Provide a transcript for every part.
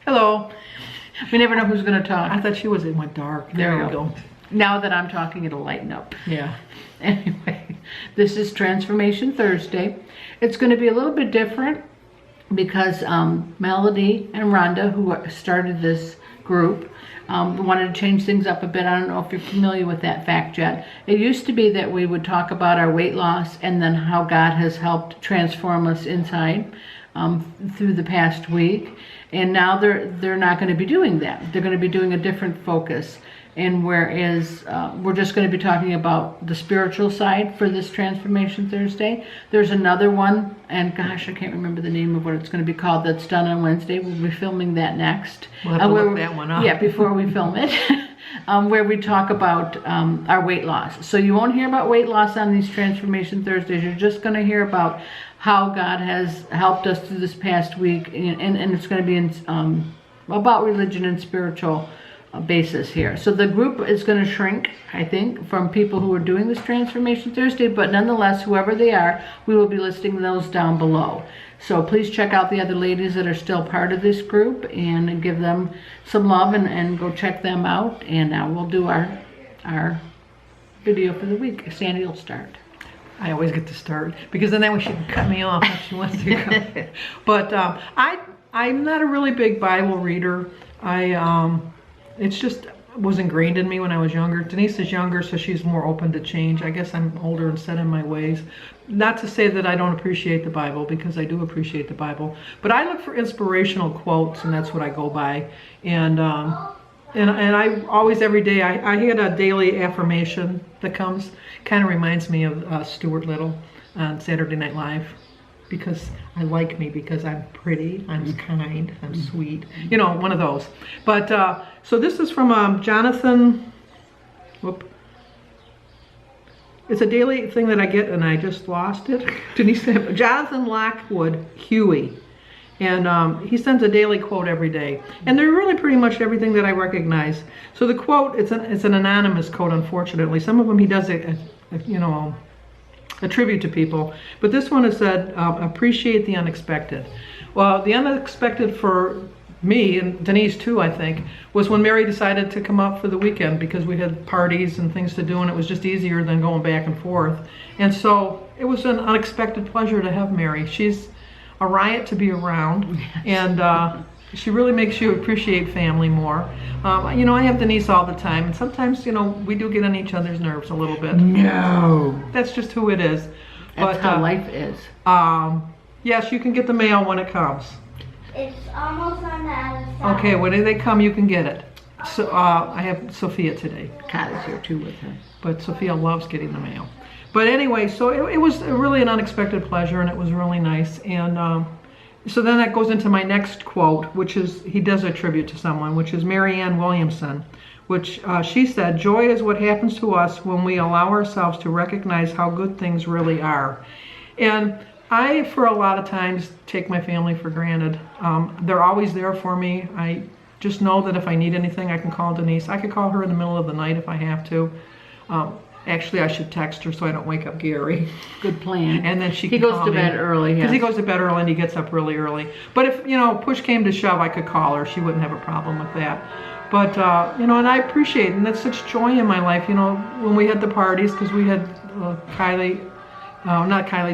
Hello. We never know who's going to talk. I thought she was, it went dark. There we go. Now that I'm talking, it'll lighten up. Yeah. Anyway, this is Transformation Thursday. It's going to be a little bit different because Melody and Rhonda, who started this group, wanted to change things up a bit. I don't know if you're familiar with that fact yet. It used to be that we would talk about our weight loss and then how God has helped transform us inside through the past week. And now they're not going to be doing that. They're going to be doing a different focus. And whereas we're just going to be talking about the spiritual side for this Transformation Thursday, there's another one, and gosh, I can't remember the name of what it's going to be called, that's done on Wednesday. We'll be filming that next. We'll have to look that one up. Yeah, before we film it, where we talk about our weight loss. So you won't hear about weight loss on these Transformation Thursdays. You're just going to hear about how God has helped us through this past week, and it's going to be about religion and spiritual basis here. So the group is going to shrink, I think, from people who are doing this Transformation Thursday, but nonetheless, whoever they are, we will be listing those down below. So please check out the other ladies that are still part of this group and give them some love and go check them out. And now we'll do our video for the week. Sandy will start. I always get to start because then that way she can cut me off if she wants to go. But I'm not a really big Bible reader. It's just was ingrained in me when I was younger. Denise is younger, so she's more open to change. I guess I'm older and set in my ways. Not to say that I don't appreciate the Bible, because I do appreciate the Bible. But I look for inspirational quotes, and that's what I go by. And I always, every day, I get a daily affirmation that comes. Kind of reminds me of Stuart Little on Saturday Night Live. Because I like me, because I'm pretty, I'm kind, I'm sweet, you know, one of those. But so this is from Jonathan. Whoop. It's a daily thing that I get, and I just lost it. Jonathan Lockwood Huey, and he sends a daily quote every day, and they're really pretty much everything that I recognize. So the quote, it's an anonymous quote, unfortunately. Some of them he does it, you know, a tribute to people, but this one has said, appreciate the unexpected. Well, the unexpected for me, and Denise too, I think, was when Mary decided to come up for the weekend, because we had parties and things to do, and it was just easier than going back and forth. And so it was an unexpected pleasure to have Mary. She's a riot to be around, and she really makes you appreciate family more. You know, I have Denise all the time, and sometimes, you know, we do get on each other's nerves a little bit. No. That's just who it is. That's how life is. Yes, you can get the mail when it comes. It's almost on the other side. Okay, when they come, you can get it. So I have Sophia today. Kat is here too with her. But Sophia loves getting the mail. But anyway, so it was really an unexpected pleasure, and it was really nice. And so then that goes into my next quote, which is, he does a tribute to someone, which is Marianne Williamson, which she said, joy is what happens to us when we allow ourselves to recognize how good things really are. And I, for a lot of times, take my family for granted. They're always there for me. I just know that if I need anything, I can call Denise. I could call her in the middle of the night if I have to. Actually, I should text her so I don't wake up Gary. Good plan. And then she can He goes call to me. bed early. Because Yes. he goes to bed early and he gets up really early. But if, you know, push came to shove, I could call her. She wouldn't have a problem with that. But, you know, and I appreciate it. And that's such joy in my life, you know, when we had the parties, because we had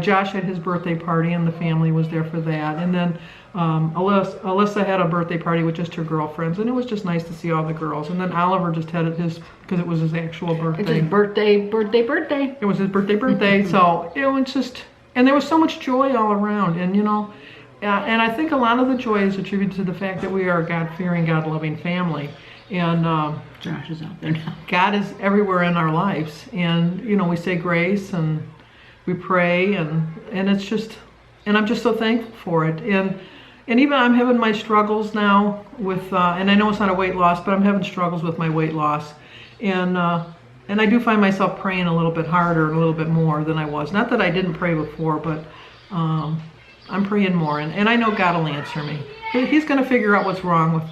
Josh had his birthday party, and the family was there for that. And then Alyssa had a birthday party with just her girlfriends, and it was just nice to see all the girls. And then Oliver just had his, because it was his actual birthday. It's his birthday. It was his birthday. So it was just, and there was so much joy all around. And, you know, and I think a lot of the joy is attributed to the fact that we are a God-fearing, God-loving family. And Josh is out there now. God is everywhere in our lives. And, you know, we say grace and we pray, and it's just, and I'm just so thankful for it. And even I'm having my struggles now with, and I know it's not a weight loss, but I'm having struggles with my weight loss. And I do find myself praying a little bit harder and a little bit more than I was. Not that I didn't pray before, but I'm praying more. And I know God will answer me. He's going to figure out what's wrong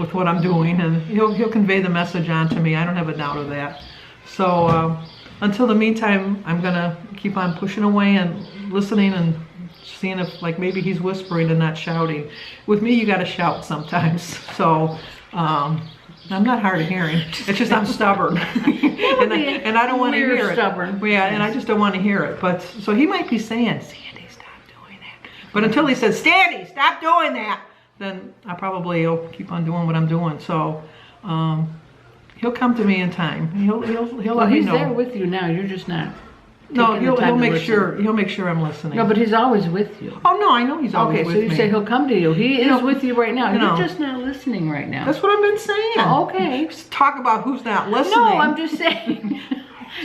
with what I'm doing, and he'll convey the message on to me. I don't have a doubt of that. So until the meantime, I'm going to keep on pushing away and listening and seeing if like maybe he's whispering and not shouting. With me, you got to shout sometimes. So I'm not hard of hearing. It's just I'm stubborn, and I don't want to hear it. Stubborn. Yeah, and I just don't want to hear it. But so he might be saying, Sandy, stop doing that. But until he says, Sandy, stop doing that, then I probably will keep on doing what I'm doing. So he'll come to me in time. He'll let me know. He's there with you now. You're just not. No, taking the time he'll to make listen. sure I'm listening. No, but he's always with you. Oh no, I know he's always Okay, with so you me. say he'll come to you. He is with you right now. you know. You're just not listening right now. That's what I've been saying. Oh, okay. Just talk about who's not listening. No, I'm just saying.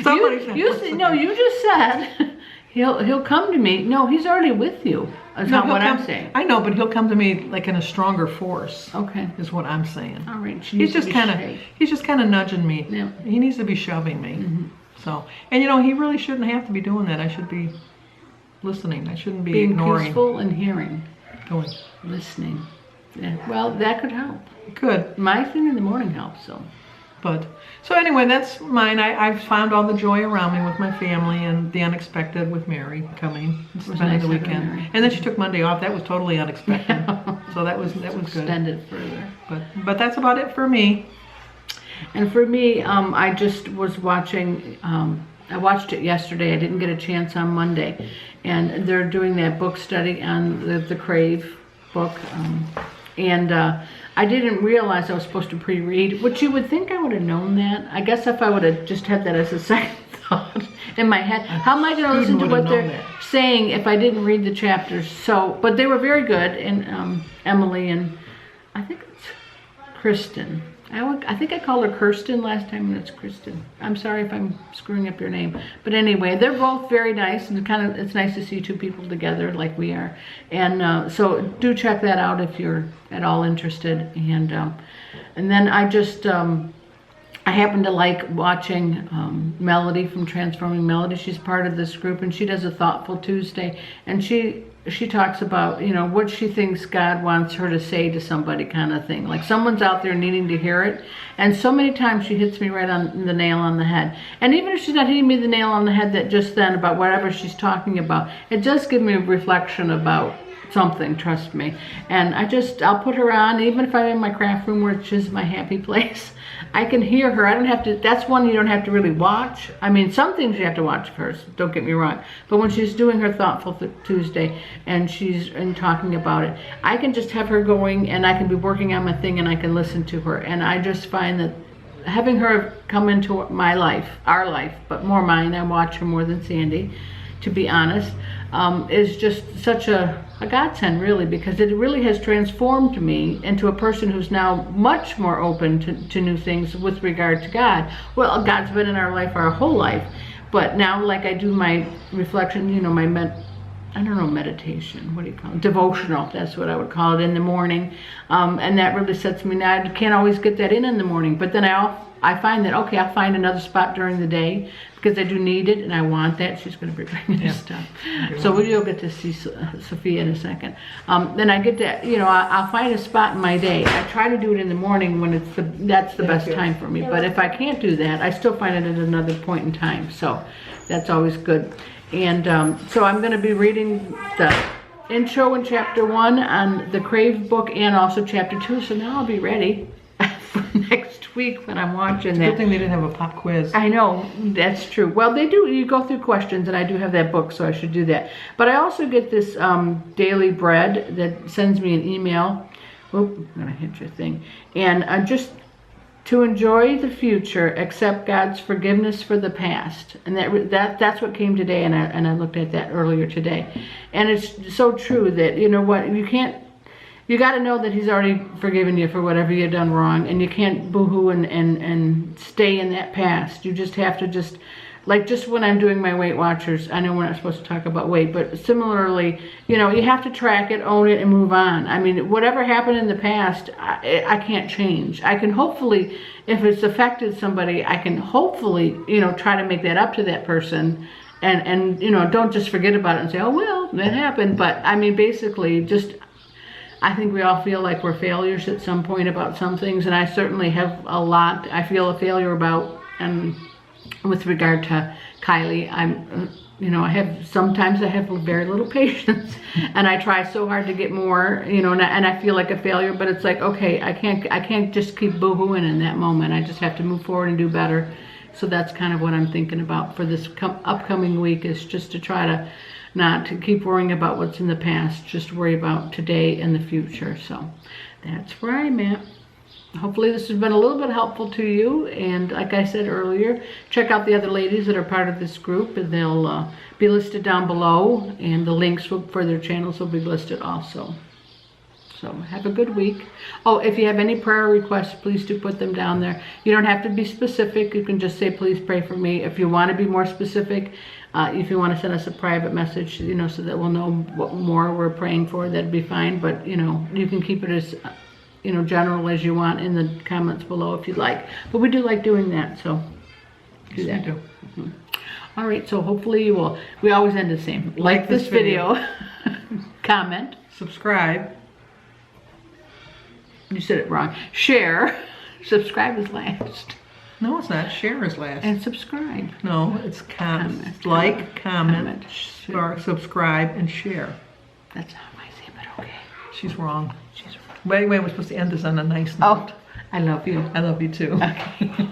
Somebody's not you listening. no, you just said he'll come to me. No, he's already with you. That's not what I'm saying. I know, but he'll come to me like in a stronger force. Okay. Is what I'm saying. All right. He's just kind of nudging me. Yeah. He needs to be shoving me. So, and you know, he really shouldn't have to be doing that. I should be listening. I shouldn't be Being ignoring. peaceful and hearing. Going. Listening. Yeah. Well, that could help. Good. My thing in the morning helps, so. But, so anyway, that's mine. I've found all the joy around me with my family and the unexpected with Mary coming and spending nice the having weekend. Mary. And then she took Monday off. That was totally unexpected. So that was good. Extend it further. But that's about it for me. And for me, I just was watching, I watched it yesterday. I didn't get a chance on Monday. And they're doing that book study on the Crave book. I didn't realize I was supposed to pre-read, which you would think I would have known that. I guess if I would have just had that as a second thought in my head. How am I going to listen to what they're saying if I didn't read the chapters? So, but they were very good. And Emily and I think it's Kristen. I think I called her Kirsten last time, and it's Kristen. I'm sorry if I'm screwing up your name. But anyway, they're both very nice, and it's nice to see two people together like we are. And so do check that out if you're at all interested. And then I just, I happen to like watching Melody from Transforming Melody. She's part of this group, and she does a Thoughtful Tuesday. And she talks about, you know, what she thinks God wants her to say to somebody kind of thing. Like someone's out there needing to hear it. And so many times she hits me right on the nail on the head. And even if she's not hitting me the nail on the head that just then about whatever she's talking about, it does give me a reflection about something, trust me. And I'll put her on, even if I'm in my craft room, which is my happy place. I can hear her. I don't have to, that's one you don't have to really watch. I mean, some things you have to watch first, don't get me wrong. But when she's doing her Thoughtful Tuesday and she's talking about it, I can just have her going and I can be working on my thing and I can listen to her. And I just find that having her come into my life, our life, but more mine, I watch her more than Sandy, to be honest, is just such a godsend, really, because it really has transformed me into a person who's now much more open to new things with regard to God. Well, God's been in our life our whole life, but now, like I do my reflection, you know, my meditation, what do you call it? Devotional, that's what I would call it, in the morning. And that really sets me, now I can't always get that in the morning, but then I find that, okay, I'll find another spot during the day because I do need it and I want that. She's going to be bringing us stuff. So you'll get to see Sophia in a second. Then I get to, you know, I'll find a spot in my day. I try to do it in the morning when that's the best time for me. But if I can't do that, I still find it at another point in time. So that's always good. And so I'm going to be reading the intro in chapter 1 on the Crave book and also chapter 2. So now I'll be ready for next week when I'm watching that. Good thing they didn't have a pop quiz. I know, that's true. Well, they do, you go through questions, and I do have that book, so I should do that. But I also get this daily bread that sends me an email. Oop, I'm going to hit your thing. And just to enjoy the future, accept God's forgiveness for the past. And that's what came today, and I looked at that earlier today. And it's so true that, you know what, you got to know that he's already forgiven you for whatever you've done wrong, and you can't boo-hoo and stay in that past. You just have to just when I'm doing my Weight Watchers, I know we're not supposed to talk about weight, but similarly, you know, you have to track it, own it, and move on. I mean, whatever happened in the past, I can't change. I can hopefully, if it's affected somebody, I can hopefully, you know, try to make that up to that person. And you know, don't just forget about it and say, oh, well, that happened. But, I mean, basically, I think we all feel like we're failures at some point about some things, and I certainly have a lot I feel a failure about. And with regard to Kylie, you know, sometimes I have very little patience, and I try so hard to get more, you know, and I feel like a failure, but it's like, okay, I can't just keep boo-hooing in that moment. I just have to move forward and do better. So that's kind of what I'm thinking about for this upcoming week, is just to try to not to keep worrying about what's in the past, just worry about today and the future. So that's where I'm at. Hopefully this has been a little bit helpful to you, and like I said earlier, check out the other ladies that are part of this group, and they'll be listed down below, and the links for their channels will be listed also. So have a good week. Oh, if you have any prayer requests, please do put them down there. You don't have to be specific. You can just say, please pray for me. If you want to be more specific, if you want to send us a private message, you know, so that we'll know what more we're praying for, that'd be fine. But, you know, you can keep it as, you know, general as you want in the comments below if you'd like. But we do like doing that, so do that. Yes, we do. All right, so hopefully you will. We always end the same. Like this video. Comment. Subscribe. You said it wrong. Share. Subscribe is last. No, it's not. Share is last. And subscribe. No, it's Comment. like, comment, Share. subscribe, and share. That's how I say it, but okay. She's wrong. She's wrong. Wait, we're supposed to end this on a nice note. Oh, I love you. I love you too. Okay.